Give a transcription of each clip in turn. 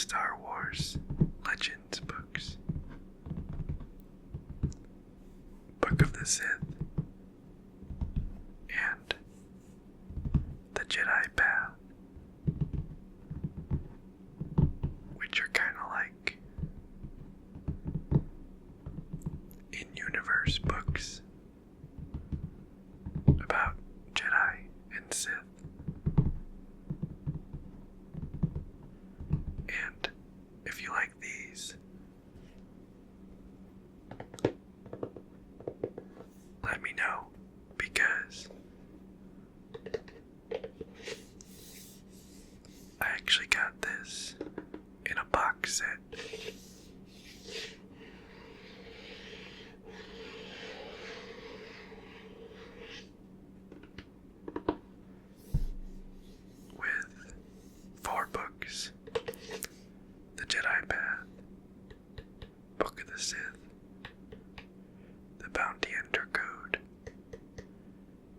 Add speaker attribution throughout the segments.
Speaker 1: Star Wars Legends books, Book of the Sith, and the Jedi Path, which are kind of like in-universe books about Jedi and Sith. And if you like these, let me know, because I actually got this in a box set. With 4 books: the Jedi Path, Book of the Sith, the Bounty Hunter Code,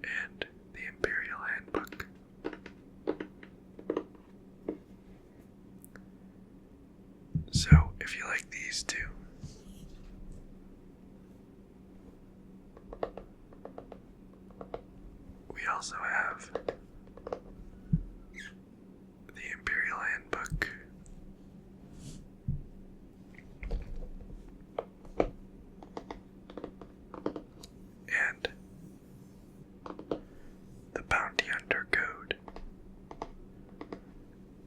Speaker 1: and the Imperial Handbook. So, if you like these two, we also have the Imperial Handbook, and the Bounty Hunter Code.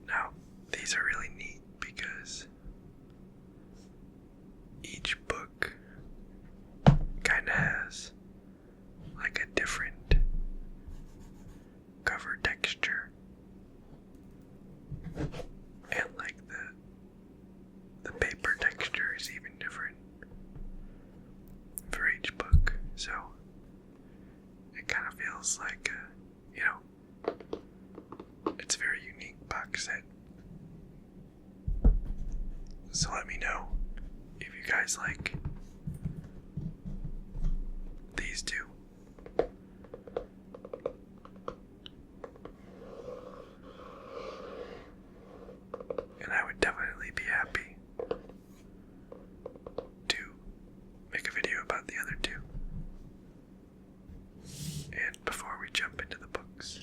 Speaker 1: Now, these are really neat because each book kind of has like a different cover texture, and like the paper texture is even different for each book. So it kind of feels like it's a very unique box set. So let me know if you guys like these two. And I would definitely be happy to make a video about the other two. And before we jump into the books,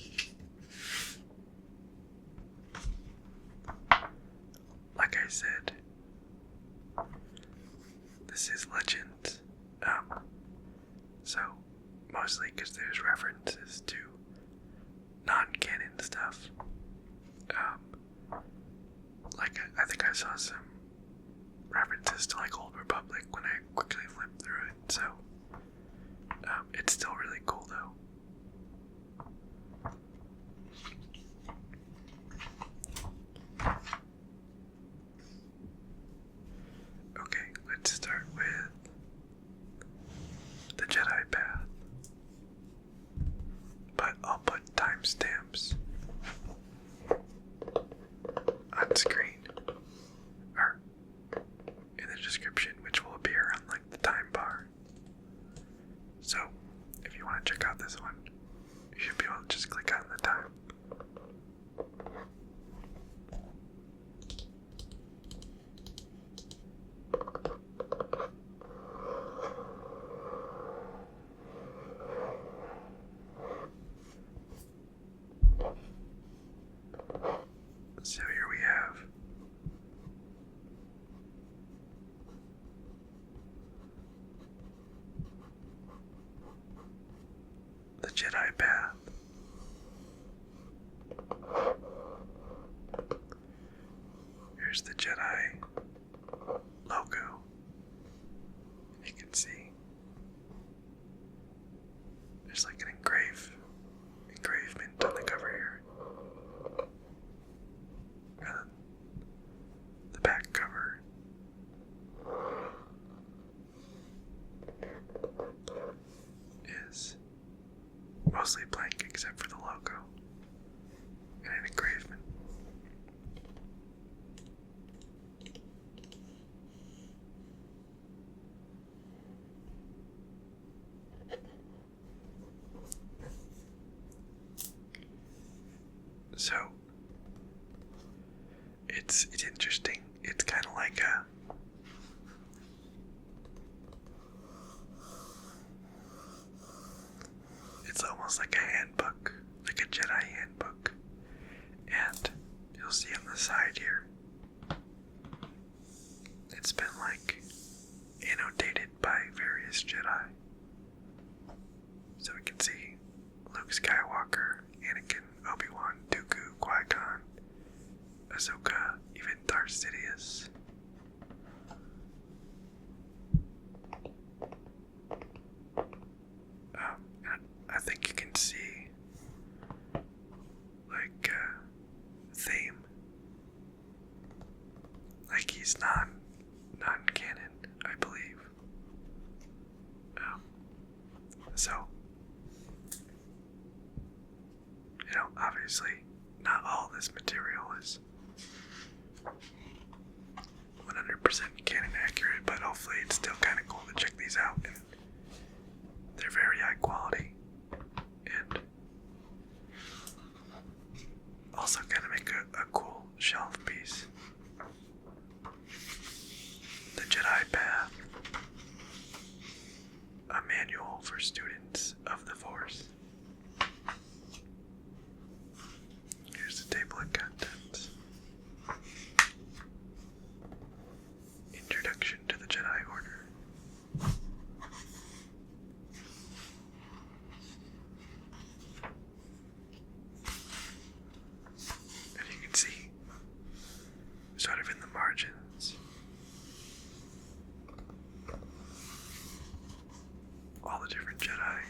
Speaker 1: like I said, this is Legends, so mostly because there's references to non-canon stuff. Like I think I saw some references to like Old Republic when I quickly flipped through it, so it's still really cool though. Okay, let's start with the Jedi Path, but I'll put timestamps on screen or in the description, which will appear on like the time bar. So if you want to check out this one, you should be able to just click on the time. So here we have the Jedi Path. Here's the Jedi logo. You can see there's like an engravement on the cover here. And then the back cover is mostly blank except for the logo and an engravement. it's interesting. It's kind of like a it's almost like a handbook, like a Jedi handbook. And you'll see on the side here, it's been like annotated by various Jedi. So we can see Luke Skywalker, Anakin, Obi-Wan, Dooku, Qui-Gon, Ahsoka, even Darth Sidious. I think you can see like theme, like he's non-canon, I believe. So, obviously, not all this material is 100% canon accurate, but hopefully it's still kind of cool to check these out, and they're very high quality, and also kind of make a cool shelf piece. The Jedi Path, a manual for students of the Force. Here's the table of contents. Introduction to the Jedi Order. And you can see, sort of in the margins, all the different Jedi.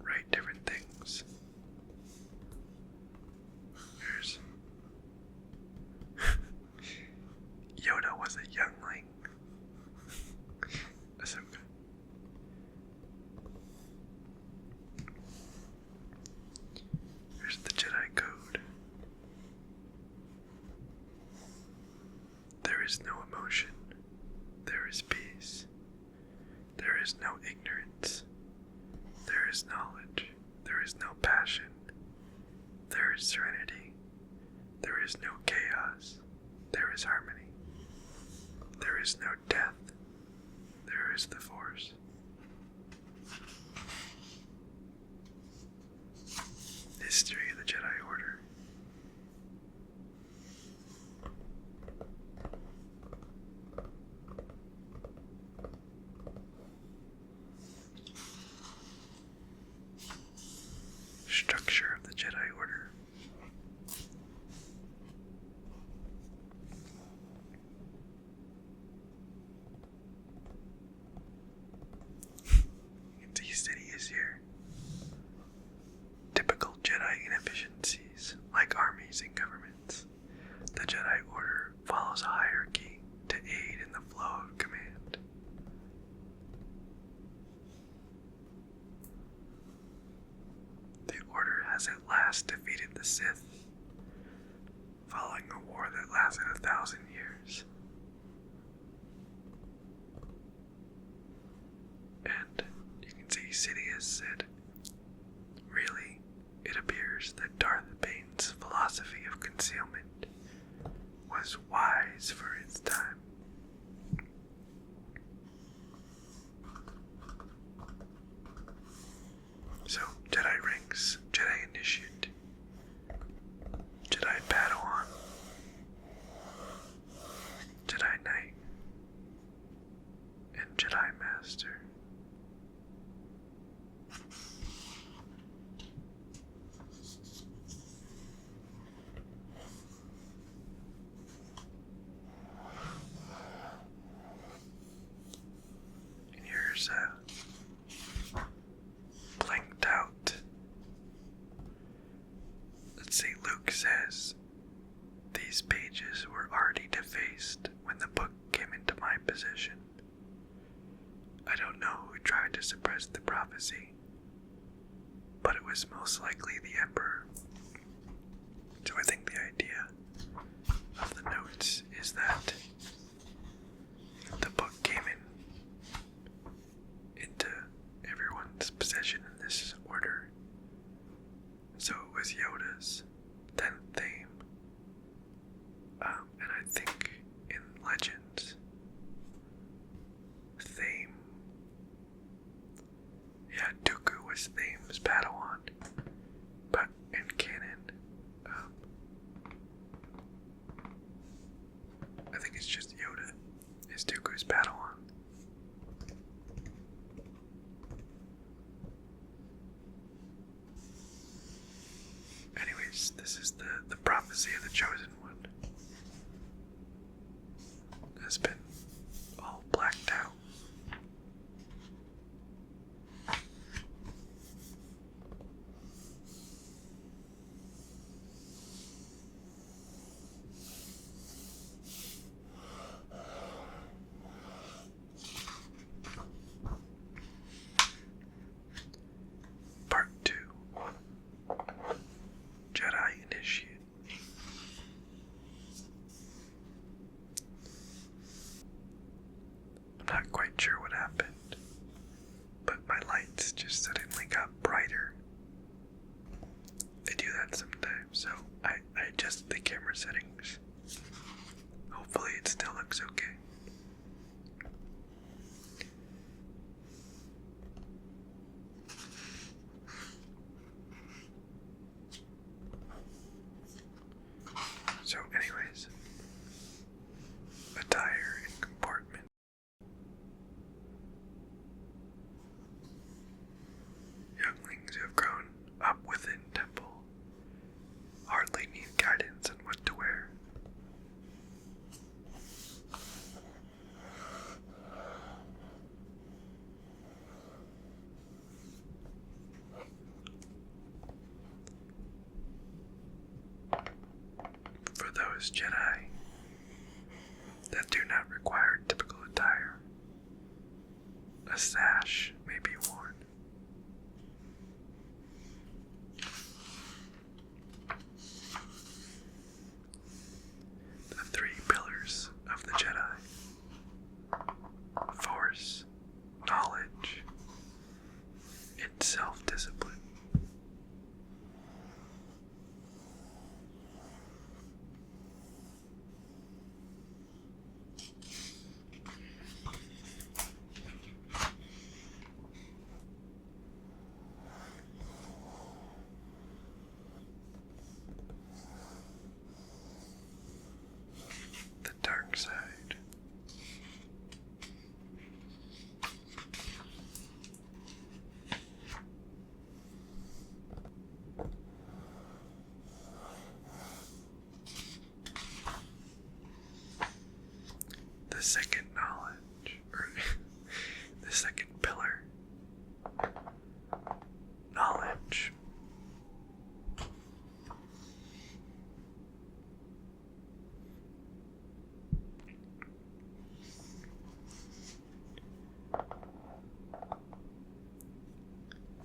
Speaker 1: Write different things. There's Yoda was a youngling. Ahsoka. There's the Jedi Code. There is no emotion. There is peace. There is no ignorance. There is knowledge. There is no passion. There is serenity. There is no chaos. There is harmony. There is no death. There is the Force. History of the Jedi Order. Structure of the Jedi Order. Sidious here. Typical Jedi inefficiencies, like armies and governments. The Jedi Order follows a hierarchy to aid in the flow of command. The Order has at last defeated the Sith, following a war that lasted 1,000 years. And you can see Sidious said, "Really, it appears that Darth Bane's philosophy of concealment was wise for its time." So, Jedi ranks, Jedi Initiate, Jedi Padawan, Jedi Knight, and Jedi Master. And here's blanked out. Let's see, Luke says, "These pages were already defaced when the book came into my possession. I don't know who tried to suppress the prophecy, but it was most likely the Emperor." So I think the idea of the notes is that the book came into everyone's possession in this order, was Yoda's 10th theme. And I think in Legends theme, yeah, Dooku was Thame's Padawan. But in canon, I think it's just Yoda is Dooku's Padawan. Anyways, this is the prophecy of the Chosen One. Has been all blacked out. Part 2. Jedi Initiate. I'm not quite sure what happened, but my lights just suddenly got brighter. They do that sometimes, so I adjusted the camera settings. Hopefully it still looks okay. So anyways, attire and comportment. Younglings who have grown up within temple hardly need guidance on what to wear. For those Jedi that do not require typical attire, a sash may be worn. The 3 pillars of the Jedi: Force, knowledge, and self-discipline. The dark side. The second knowledge, or the second pillar, knowledge.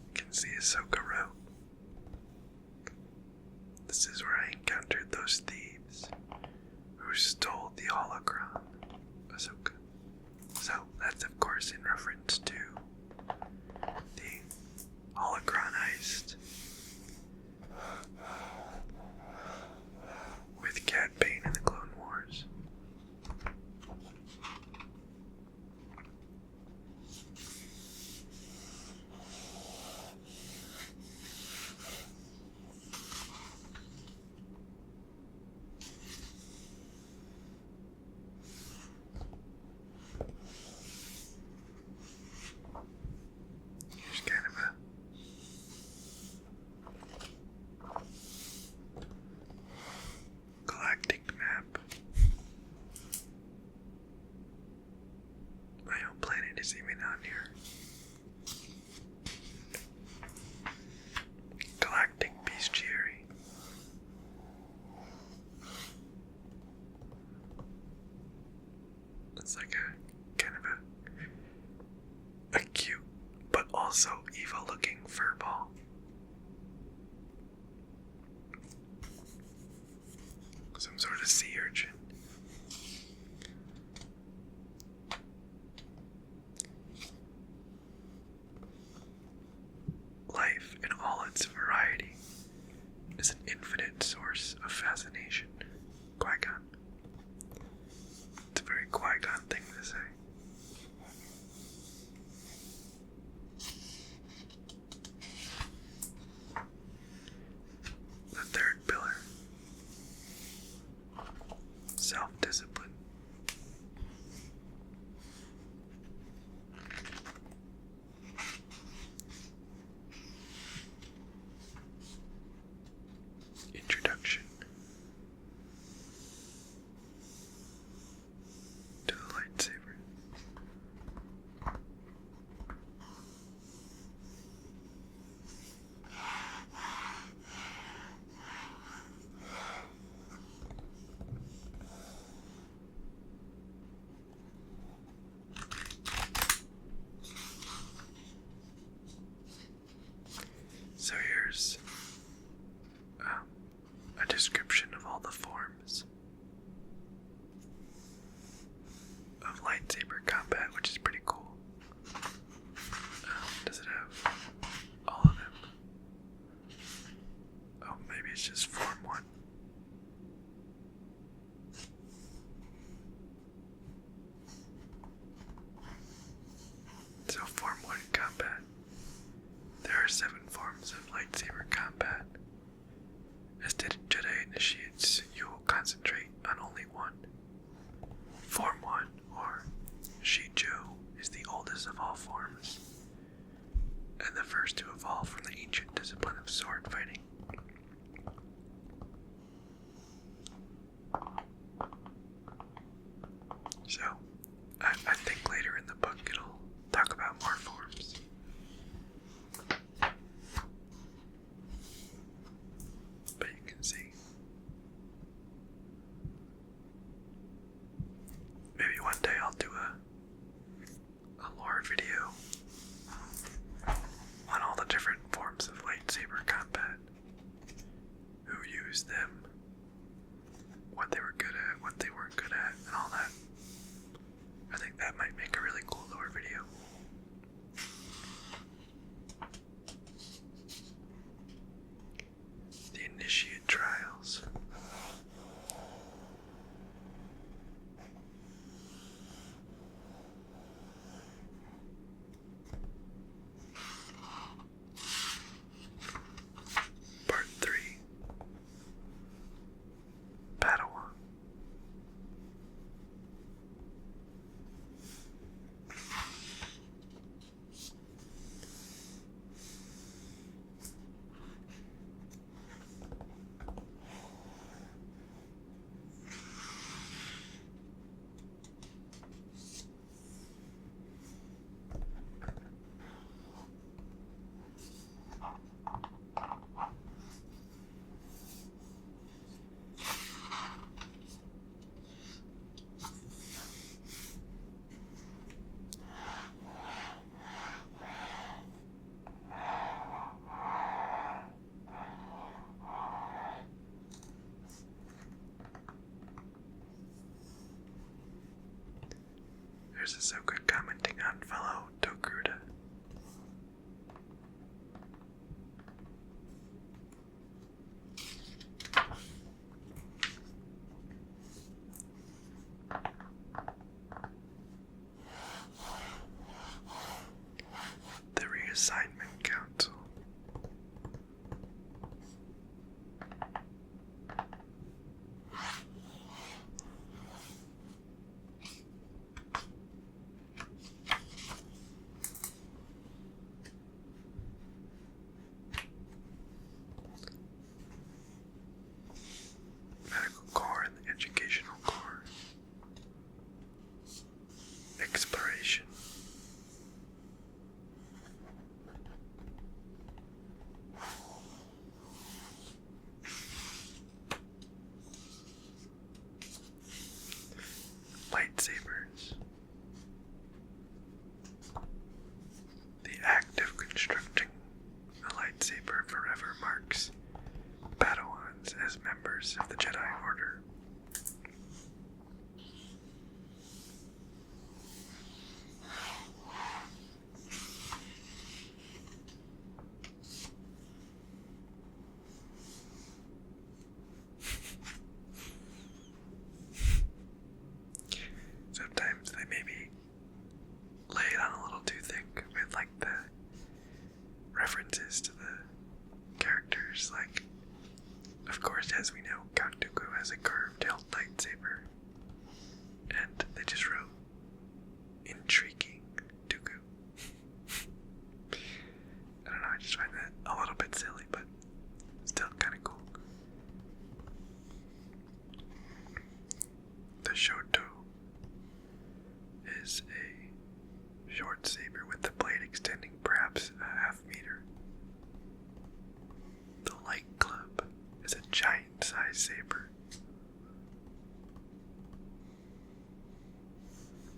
Speaker 1: You can see Ahsoka wrote, "This is where I encountered those thieves who stole the holocron." Ahsoka. So that's of course in reference to the holocron heist with Cad Bane in the Clone Wars. Here's kind of a galactic map. My own planet is even on here. Galactic bestiary. It's like a kind of a cute but also evil looking furball. Some sort of sea urchin. Life in all its variety there's a description of all the forms of lightsaber combat, which is pretty cool. Does it have all of them? Oh, maybe it's just Form 1. So Form 1 combat. There are 7 forms of lightsaber combat. As Jedi initiates, you will concentrate on only one. Form 1, or Shijo, is the oldest of all forms, and the first to evolve from the ancient discipline of sword fighting. So, I think later in the book it'll talk about more forms. But you can see. Maybe one day I'll do a lore video on all the different forms of lightsaber combat, who used them, what they were good at, what they weren't good at, and all that. I think that might make a really cool lore video. The Initiate Trials. Part 3. Padawan. There's Ahsoka commenting on fellow Togruta. The Reassignment Council. Medical Corps and the Educational Corps. Exploration. Lightsabers. The act of constructing a lightsaber forever marks Padawans as members of the Jedi Order. Sometimes they maybe lay it on a little too thick with like the references to the characters. Like, of course, as we know, Count Dooku has a curved-hilt lightsaber, and they just wrote intriguing Dooku. I don't know, I just find that a little bit silly, but still kind of cool. The Shoto is a short saber with the blade extending perhaps a half meter. The Light Club is a giant-sized saber,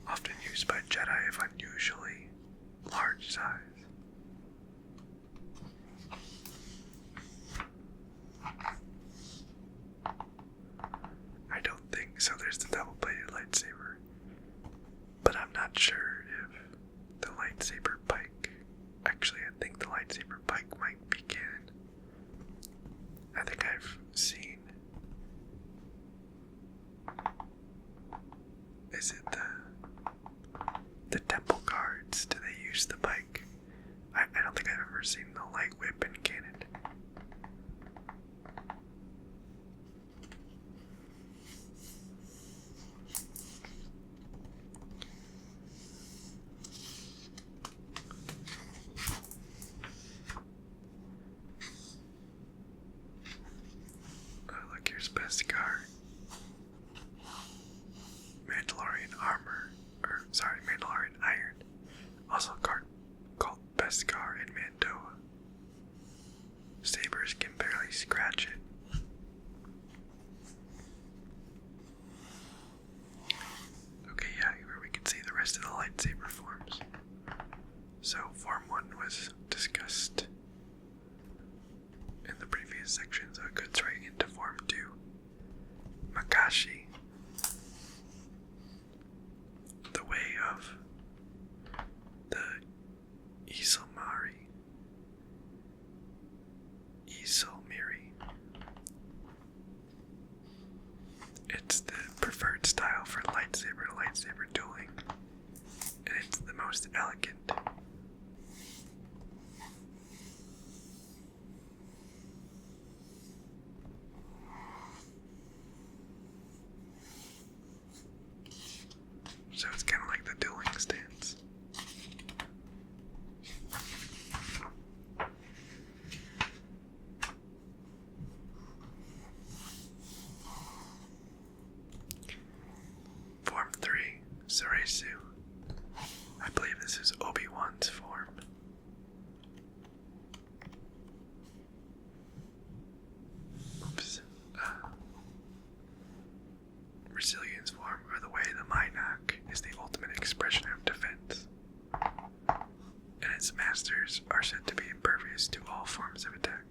Speaker 1: often used by Jedi of unusually large size. Here's Beskar. Mandalorian armor. Mandalorian iron. Also called Beskar and Mandoa. Sabers can barely scratch it. Okay, yeah, here we can see the rest of the lightsaber forms. So, Form 1 was discussed in the previous section, so it goes right into Form 2. Makashi. The way of the Isilmiri. It's the preferred style for lightsaber to lightsaber dueling, and it's the most elegant. So it's kind of like the dueling stance. Form 3, Saresu. I believe this is Obi-Wan's form. Oops. Resilience form, or the way the Mynak, is the ultimate expression of defense. And its masters are said to be impervious to all forms of attack.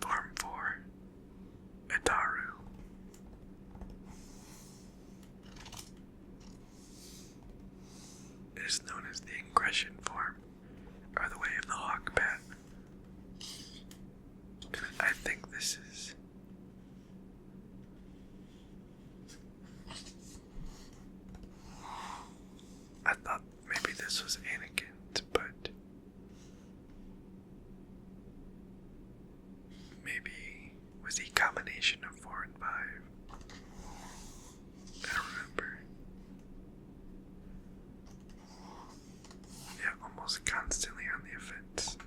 Speaker 1: Form 4, Itaru. It is known as the Ingression form, or the way of the Hawk Bat. I think this is I thought maybe this was Anakin's, but maybe was he combination of 4 and 5? I don't remember. Yeah, almost constantly on the offense.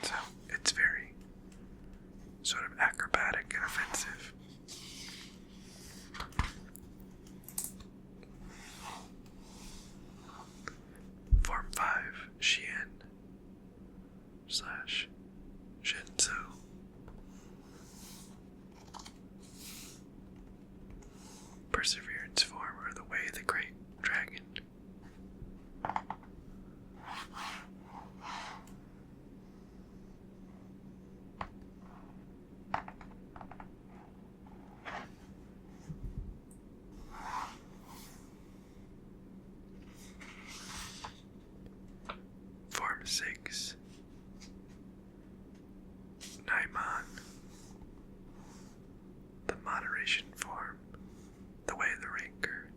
Speaker 1: So, it's very sort of acrobatic and offensive. Form 5, Xian / Shinzo. Perseverance form, or the way of the great dragon. Form 6, Naiman. The moderation form, the way of the Rancor.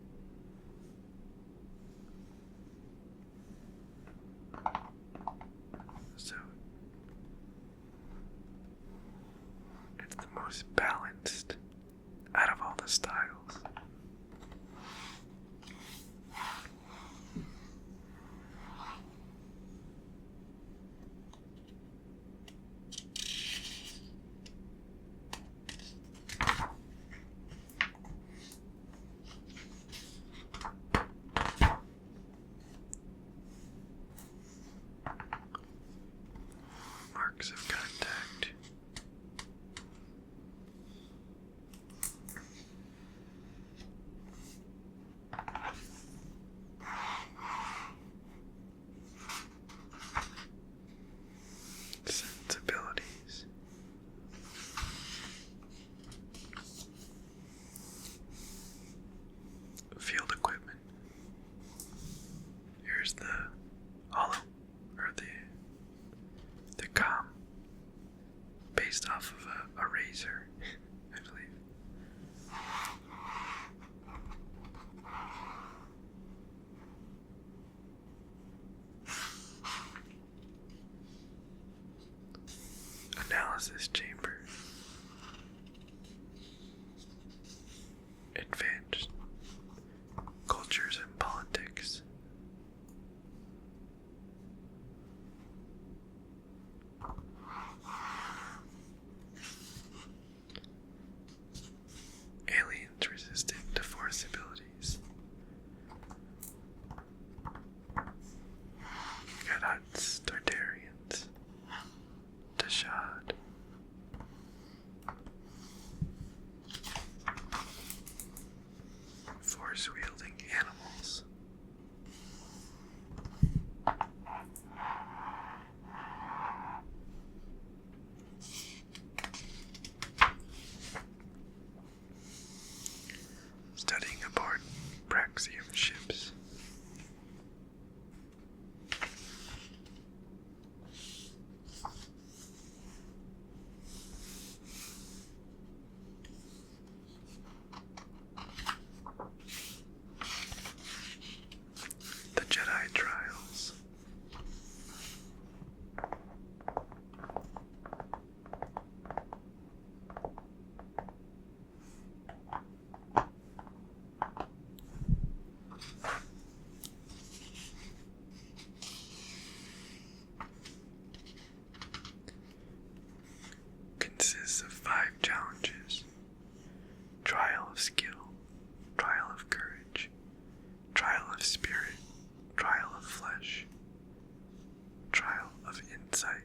Speaker 1: So, it's the most balanced out of all the styles. Marks of contact. Sensibilities. Field equipment. Here's the hollow, or the comm, based off of a razor, I believe. analysis chamber. Advanced cultures and politics. Aliens resistant to force abilities. Gadots, Tartarians, Tashad. Force-wielding animals. Studying aboard Praxium ships. The Jedi Trials. Consists of 5 challenges: trial of skill, trial of courage, trial of spirit, trial of flesh, trial of insight.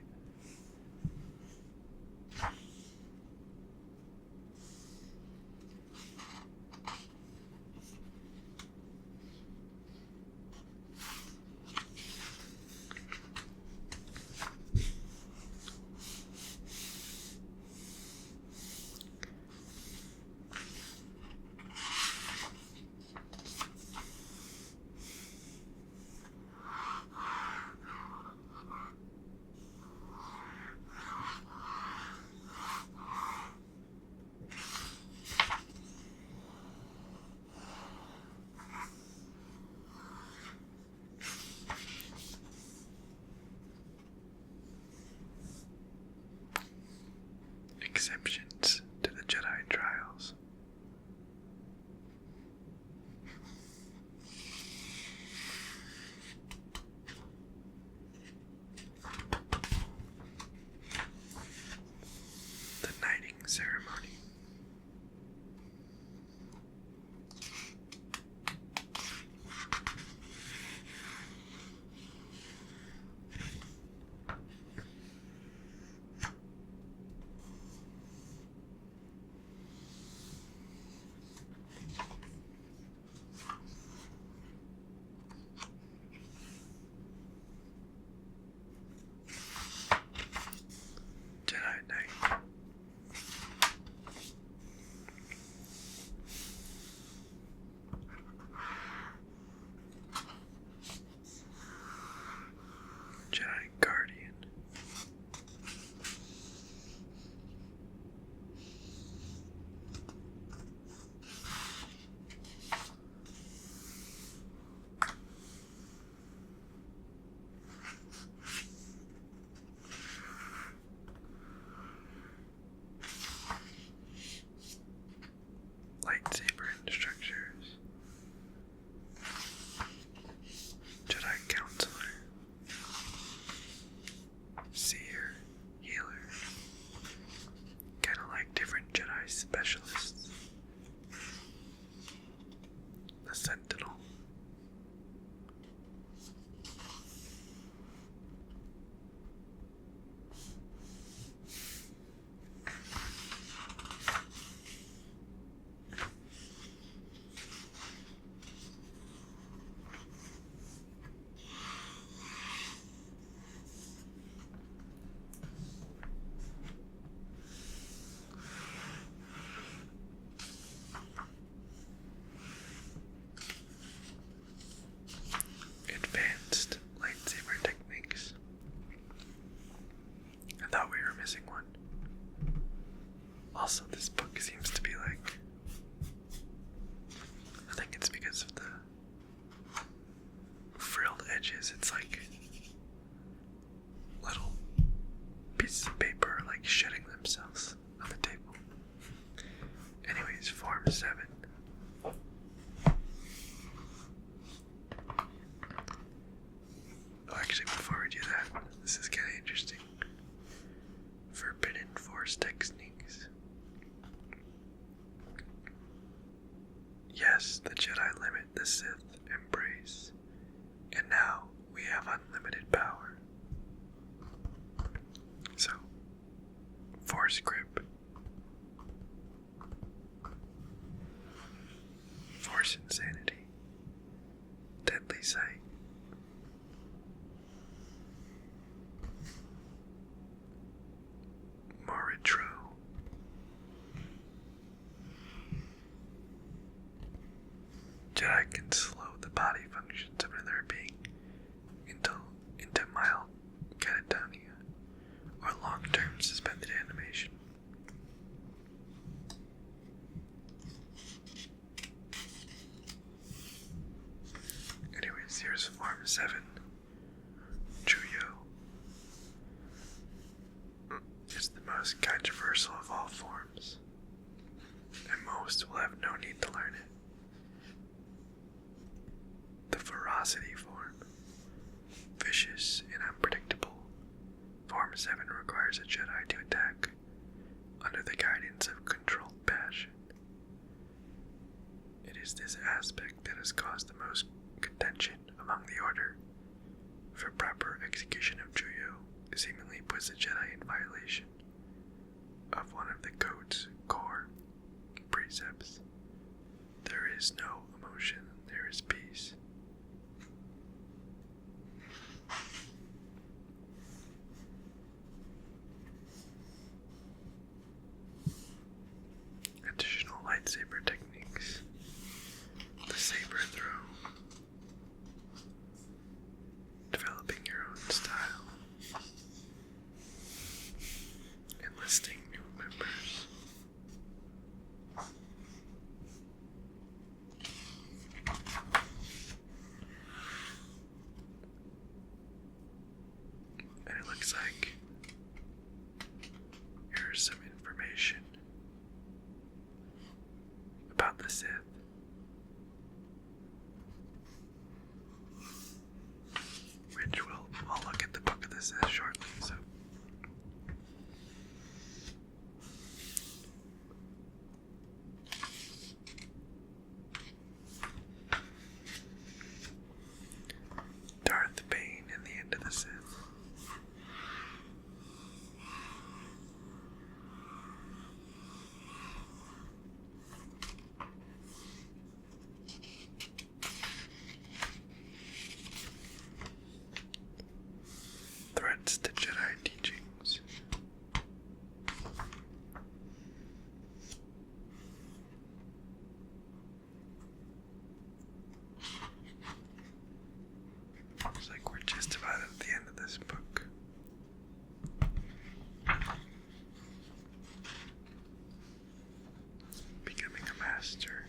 Speaker 1: Sith embrace, and now we have unlimited power. So, Force Grip, Force Insanity, Deadly Sight, Moritro, Jedi can slow the body functions of another being into mild catatonia or long-term suspended animation. Anyways, here's Form 7, Juyo. It's the most controversial of all forms, and most will have no need to learn it. The Ferocity form, vicious and unpredictable. Form 7 requires a Jedi to attack under the guidance of controlled passion. It is this aspect that has caused the most contention among the Order, for proper execution of Juyo seemingly puts the Jedi in violation of one of the Code's core precepts. There is no emotion, there is peace. Additional lightsaber techniques. The saber throw. Developing your own style. Enlisting new members. And it looks like here's some information about the Sith. Which I'll look at the book of the Sith shortly, so. Darth Bane and the End of the Sith. Threats to Jedi teachings. Looks like we're just about at the end of this book. Becoming a master.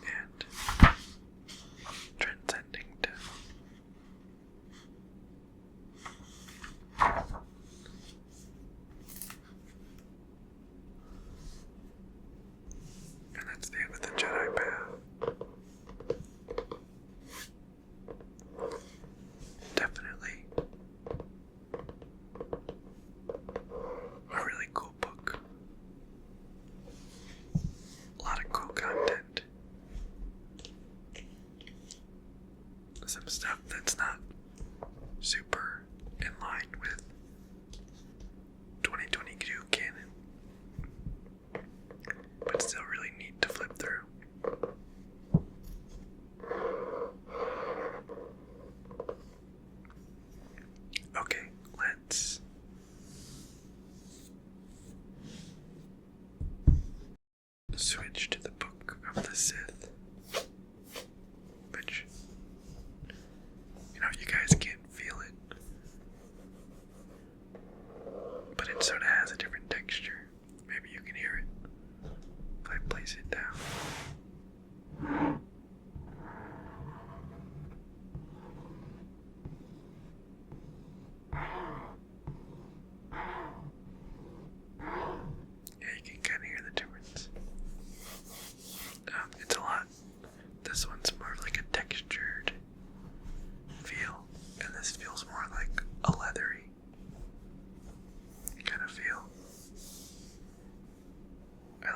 Speaker 1: And transcending death. And that's the end of the Jedi Path. Definitely a really cool book. A lot of cool content. Some stuff that's not super in line with 2022 canon, but still really neat to flip through. Okay, let's switch to the Book of the Sith, which, you guys can't feel it, but it sort of has a different texture. Maybe you can hear it if I place it down. Yeah, you can kind of hear the difference. It's a lot. This one's more like a textured feel, and this feels more like a leathery kind of feel. I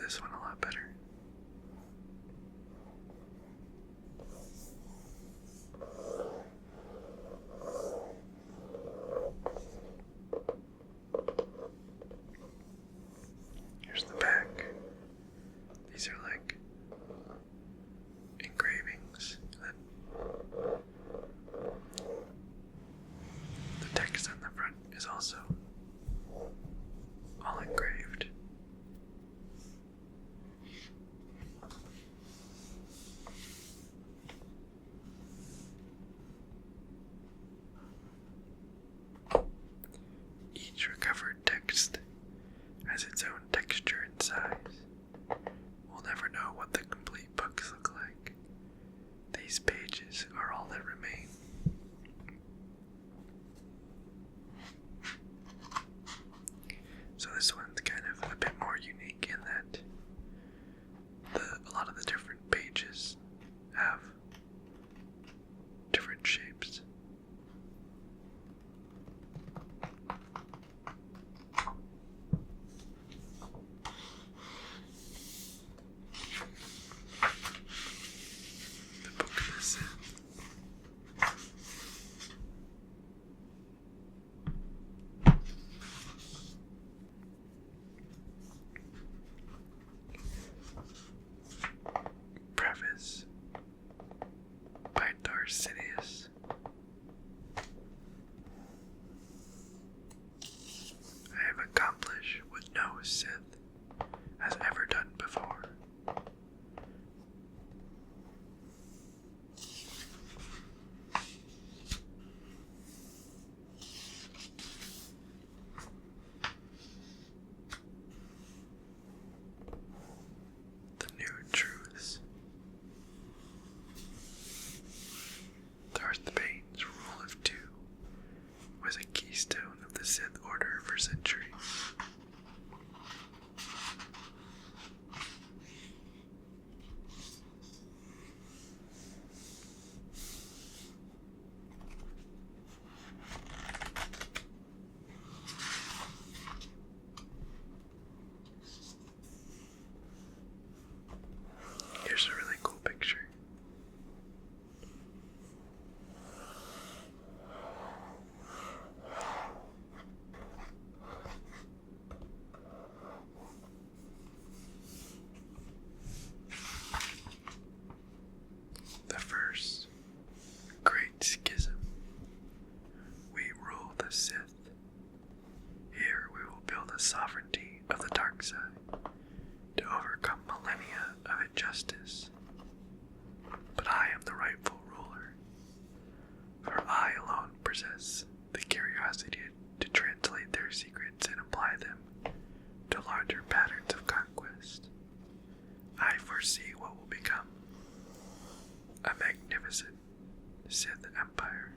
Speaker 1: this one a lot better. Here's the back. These are like engravings. The text on the front is also all engraved. Each recovered text has its own texture and size. We'll never know what the complete books look like. These pages are all that remain. So this one's kind of a bit more unique in that a lot of the different pages have different shapes. The Book of the Sith. Preface by Darth Sidious. I have accomplished what no Sith has ever done before. The new truths. Darth Bane's rule of two was a keystone of the Sith Order for centuries. Here's a really cool picture. The first great schism. We rule the Sith. Here we will build a sovereignty of the dark side to overcome millennia of injustice. But I am the rightful ruler, for I alone possess the curiosity to translate their secrets and apply them to larger patterns of conquest. I foresee what will become a magnificent Sith Empire.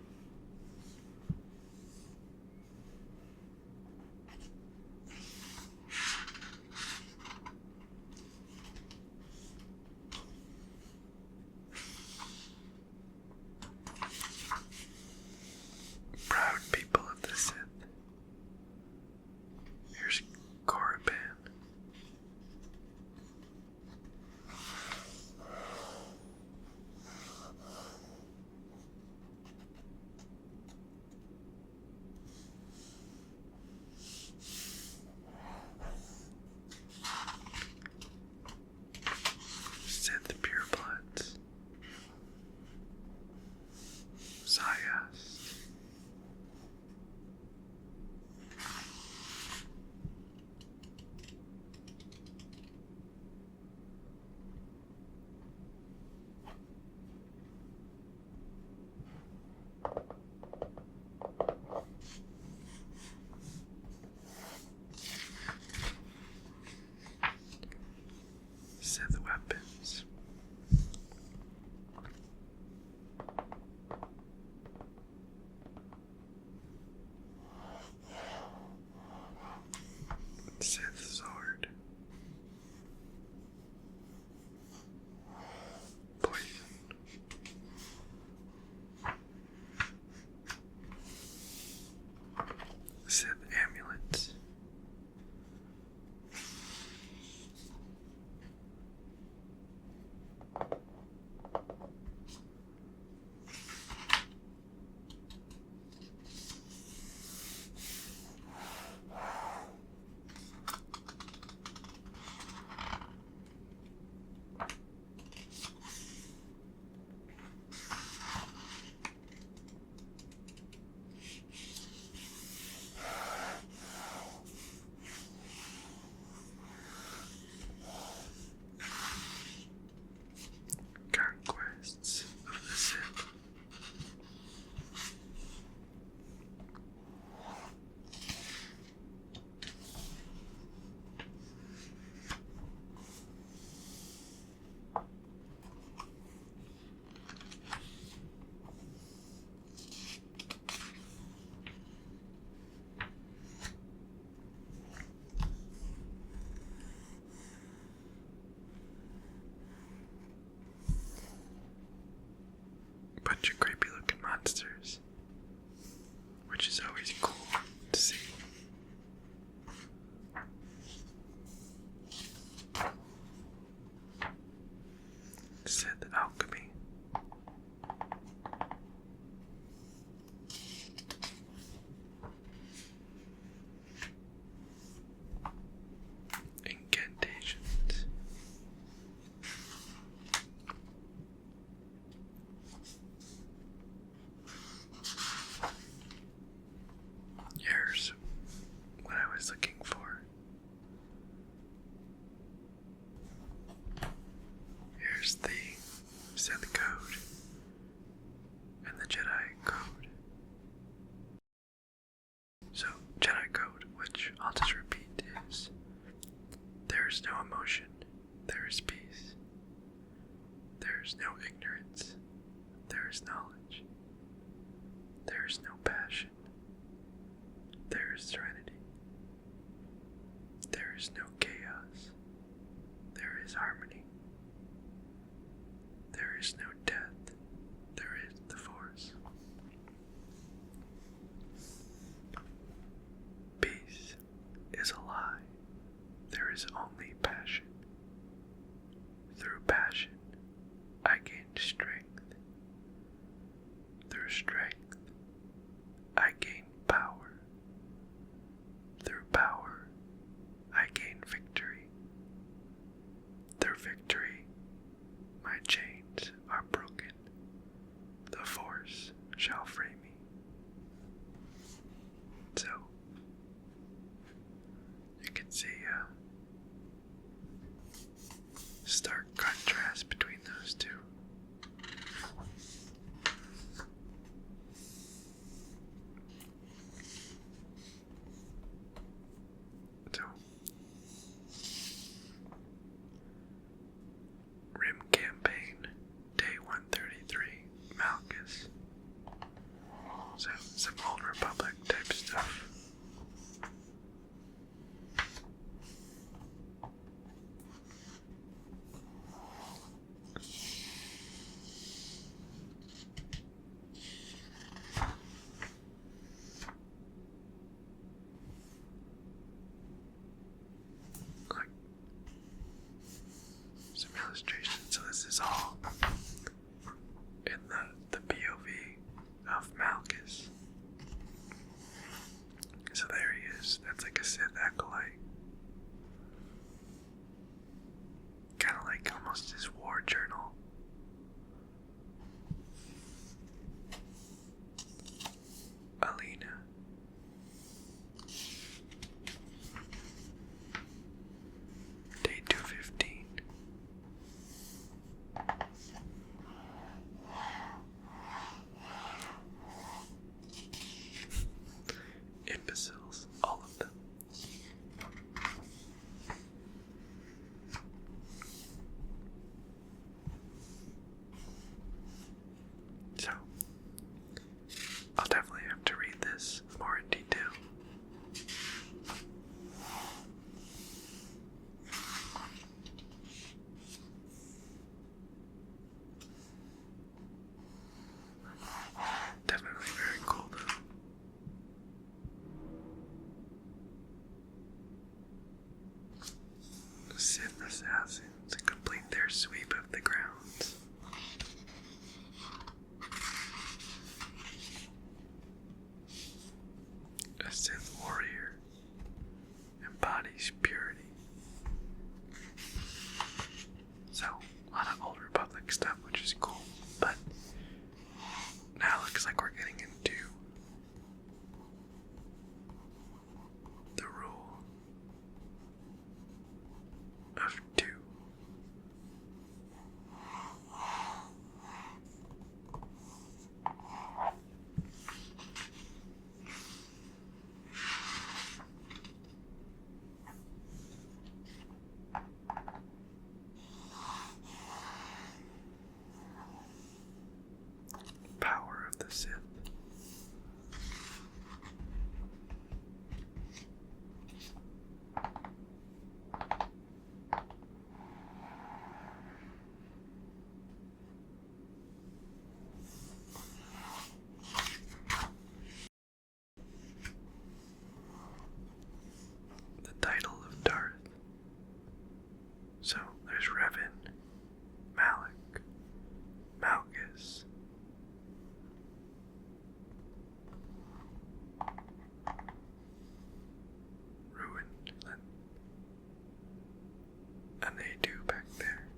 Speaker 1: Proud people of the Sith. Here's Korriban. Sith Code and the Jedi Code. So, Jedi Code, which I'll just repeat, is there is no emotion, there is peace. There is no ignorance, there is knowledge. There is no passion, there is serenity. There is no chaos, there is harmony. There is no death, there is the Force. Peace is a lie, there is only passion. Through passion, I gained strength. Through strength, I gain power. Through power, I gain victory. Through victory, my chains are broken. The Force shall free me. So, you can see a stark contrast between those two. So, Rim Campaign, Day 133, Malchus. So, some Old Republic type stuff. Like some illustrations. So this is all in the POV of Malchus. So there he is. That's like a Sith acolyte. Kind of like almost his war journal. Alina. Day 215. Imbeciles, all of them. So, I'll definitely have to read this more in detail. Definitely very cool though. Sith assassins complete their sweep of the grounds. A Sith warrior embodies purity. So, a lot of Old Republic stuff, which is cool, but now it looks like we're getting into the rule of two. Power of the Sith. The title of Darth. So there's Revan, Malak, Malchus. Ruin and they do back there.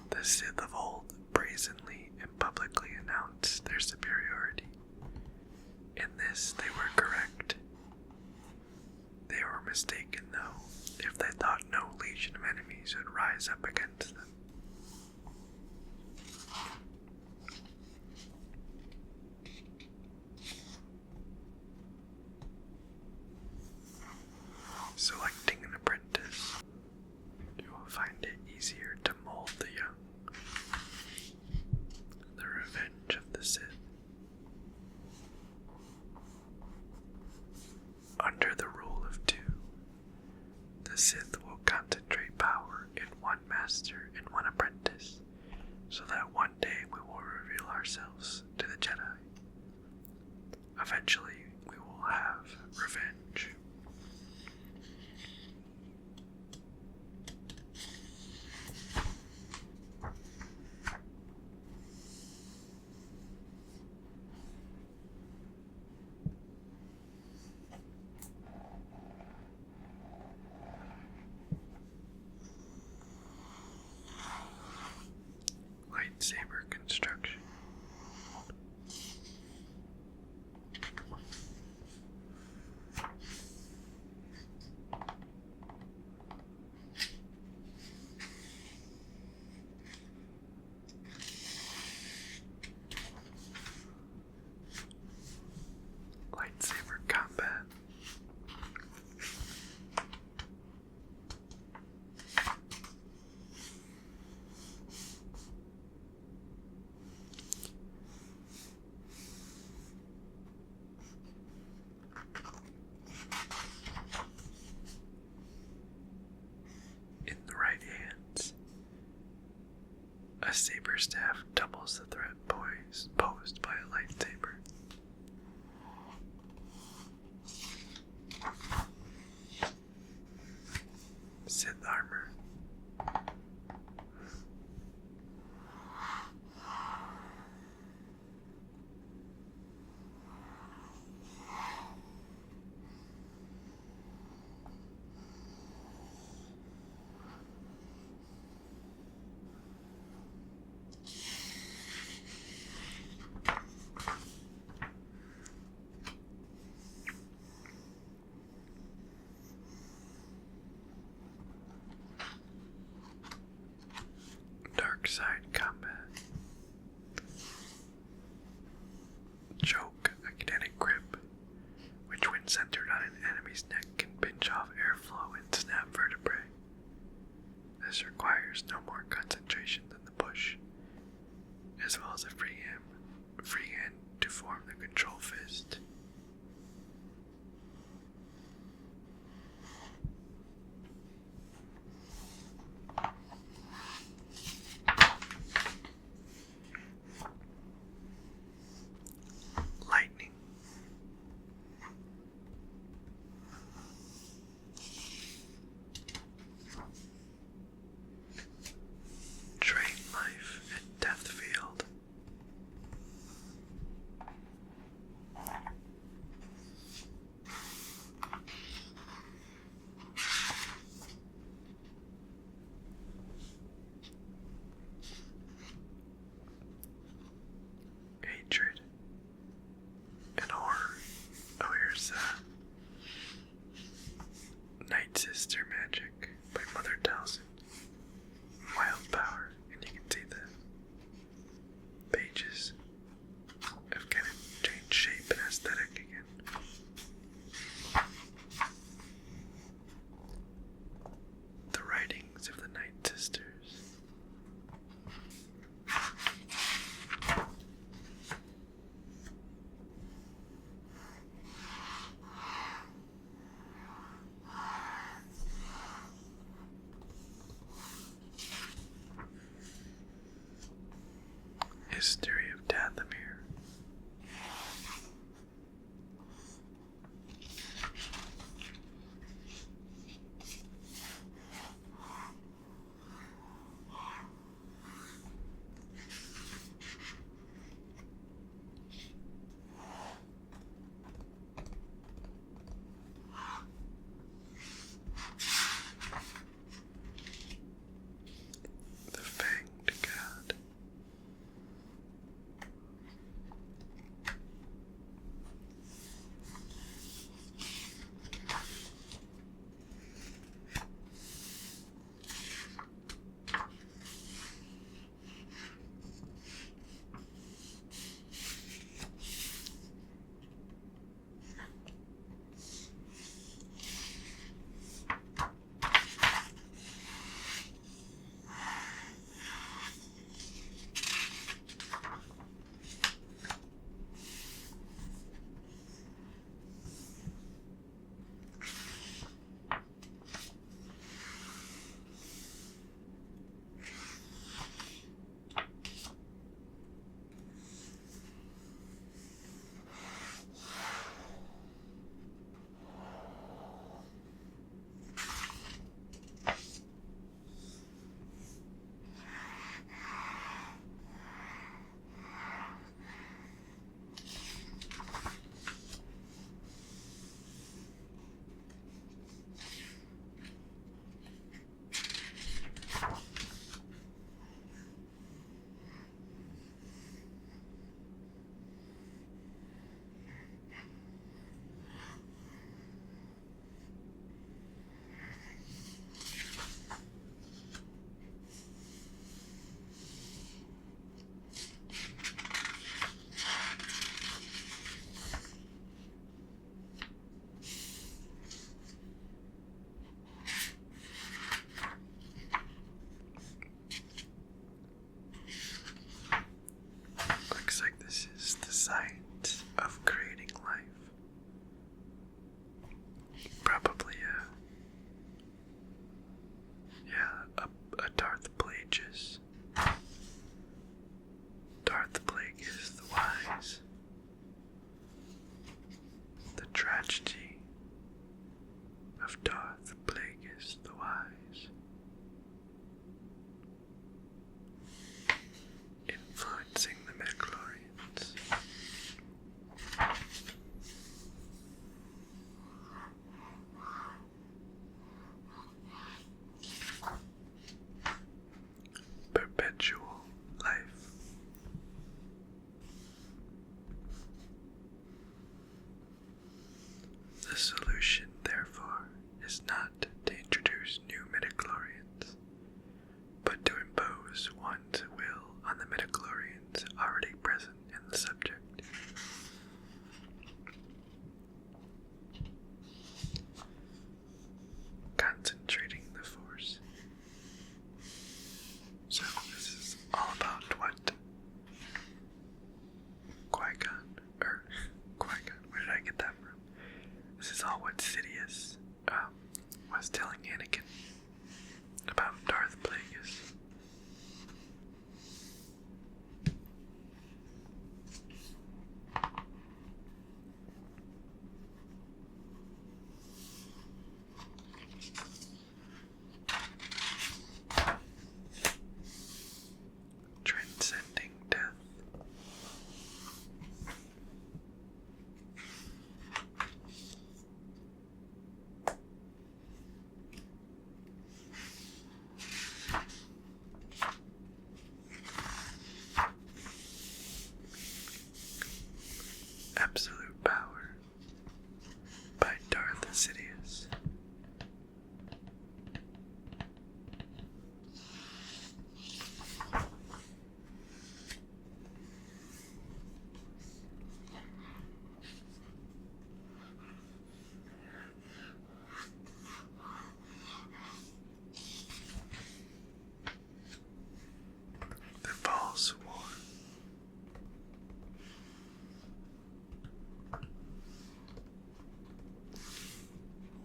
Speaker 1: The Sith of old brazenly and publicly announced their superiority. In this they were correct. They were mistaken, though, if they thought no legion of enemies would rise up against them. Selecting an apprentice, you will find it easier to mold the young. The Revenge of the Sith. Under the rule of two, the Sith will concentrate power in one master and one apprentice, so that one day we will reveal ourselves to the Jedi. Eventually, we will have revenge. Lightsaber construction. Lightsaber combat. In the right hands, a saber staff doubles the threat posed by a lightsaber. Sith armor. Dark side combat. Choke, a kinetic grip, which when centered on an enemy's neck can pinch off airflow and snap vertebrae. This requires no more concentration than the push, as well as a free hand to form the control fist. Lightning. Train life and death field. Hatred and horror. Oh, here's Night Sister Magic by Mother Towson. Wild power, and you can see the pages have kind of changed shape and aesthetic again. The writings of the Night Sisters. History of Dathomir. The Fanged God. ages. Darth Plagueis the Wise. The tragedy of Darth Plagueis the Wise. Influencing the midichlorians. Perpetual life. The solution, therefore, is not to introduce new midichlorians, but to impose one's will on the midichlorians already present in the subject. Concentrating the force. So this is all about what Qui-Gon, where did I get that from? This is all what Sidious was telling Anakin about Darth Plagueis. Transcending death. Absolute Power by Darth Sidious. The False War.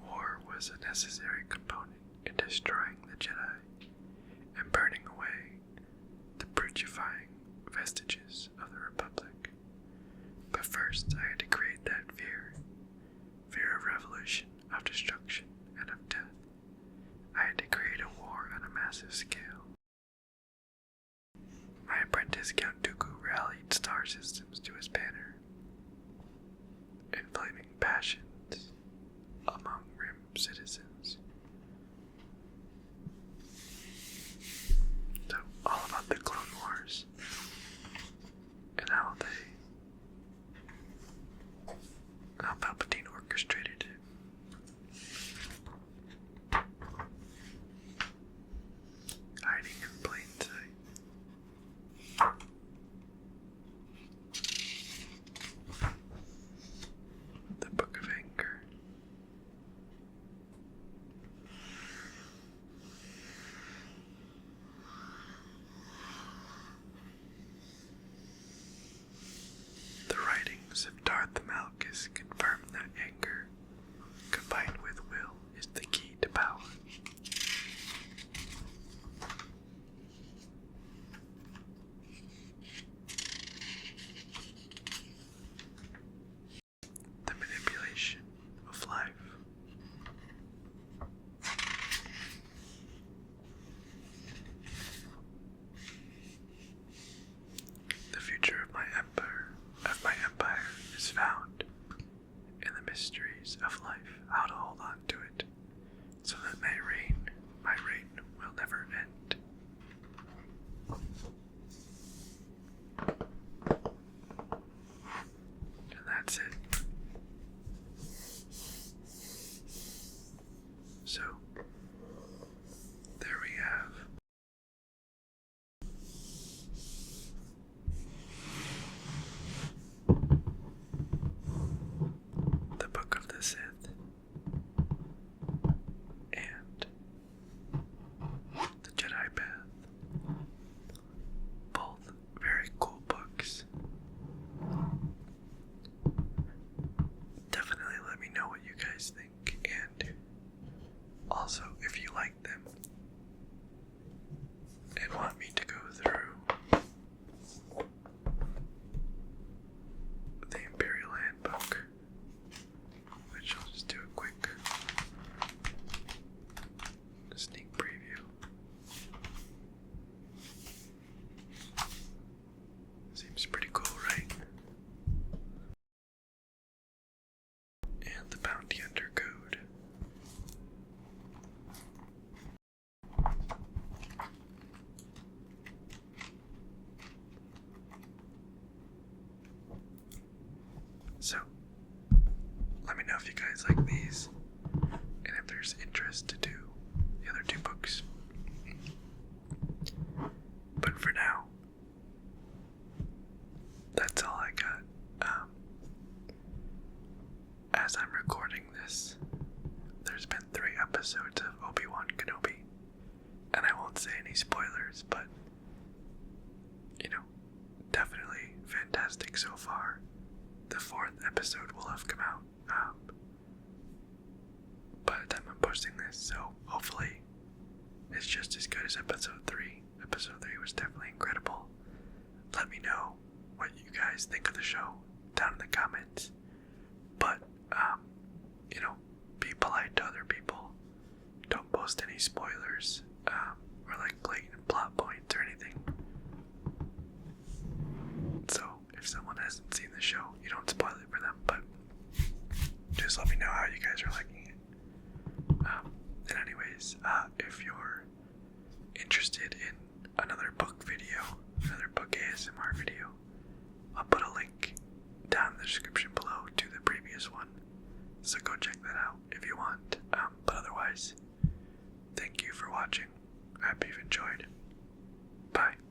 Speaker 1: War was a necessary component in destroying the Jedi and burning away the putrefying vestiges of the Republic. But first I had to create that fear of revolution, of destruction, and of death. I had to create a war on a massive scale. My apprentice Count Dooku rallied star systems to his banner, inflaming passions among Rim citizens. So, all about the Clone Wars and how Palpatine orchestrated it. Hiding in plain sight. The Book of Anger. The writings of Darth Malchus confirm that anger, combined with will, is the key to power. The manipulation of life. The future of my empire is found in the mysteries of life, how to hold on to it, so that my reign will never end. And that's it. So, there we have the Book of the Sith and the Jedi Path. Both very cool books. Definitely let me know what you guys think, and also if you like them and So, let me know if you guys like these, and if there's interest to do the other 2 books. But for now, that's all I got. As I'm recording this, there's been 3 episodes of Obi-Wan Kenobi, and I won't say any spoilers, but, definitely fantastic so far. The 4th episode will have come out by the time I'm posting this, so hopefully it's just as good as episode 3. Episode 3 was definitely incredible. Let me know what you guys think of the show down in the comments. But, be polite to other people. Don't post any spoilers, or blatant plot points or anything. So, if someone hasn't seen the show, you don't spoil it for them, but just let me know how you guys are liking it. And anyways, if you're interested in another book video, another book ASMR video, I'll put a link down in the description below to the previous one, so go check that out if you want. But otherwise, thank you for watching. I hope you've enjoyed. Bye.